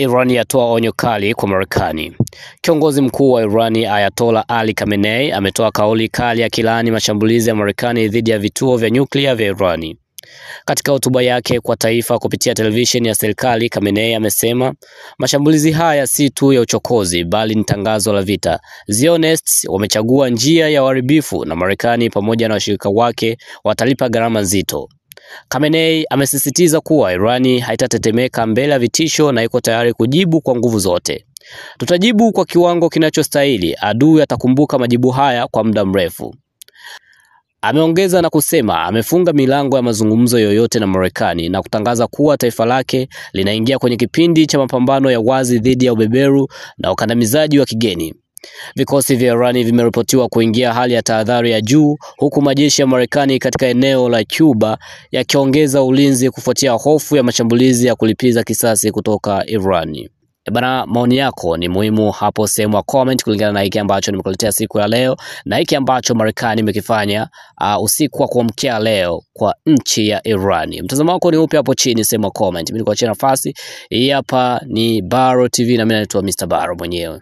Iran yatoa onyo kali kwa Marekani. Kiongozi mkuu wa Iran Ayatollah Ali Khamenei ametoa kauli kali akilaani mashambulizi ya Marekani dhidi ya vituo vya nyuklia vya Iran. Katika hotuba yake kwa taifa kupitia televisheni ya serikali, Khamenei amesema mashambulizi haya si tu ya uchokozi bali ni tangazo la vita. Zionists wamechagua njia ya uharibifu na Marekani pamoja na washirika wake watalipa gharama nzito. Khamenei amesisitiza kuwa Irani haitatetemeka mbele ya vitisho na iko tayari kujibu kwa nguvu zote. Tutajibu kwa kiwango kinachostahili, adui atakumbuka majibu haya kwa muda mrefu. Ameongeza na kusema amefunga milango ya mazungumzo yoyote na Marekani na kutangaza kuwa taifa lake linaingia kwenye kipindi cha mapambano ya wazi dhidi ya ubeberu na ukandamizaji wa kigeni. Vikosi vya Irani vimeripotiwa kuingia hali ya tahadhari ya juu, huku majeshi ya Marekani katika eneo la Cuba yakiongeza ulinzi kufuatia hofu ya mashambulizi ya kulipiza kisasi kutoka Irani. Bana, maoni yako ni muhimu hapo sehemu ya comment kulingana na hiki ambacho nimekuletea siku ya leo na hiki ambacho Marekani imekifanya usiku wa kuamkia leo kwa nchi ya Irani. Mtazamo wako ni upi hapo chini sehemu ya comment. Mimi nikuachia nafasi. Hii hapa ni Baro TV na mimi naitwa Mr. Baro mwenyewe.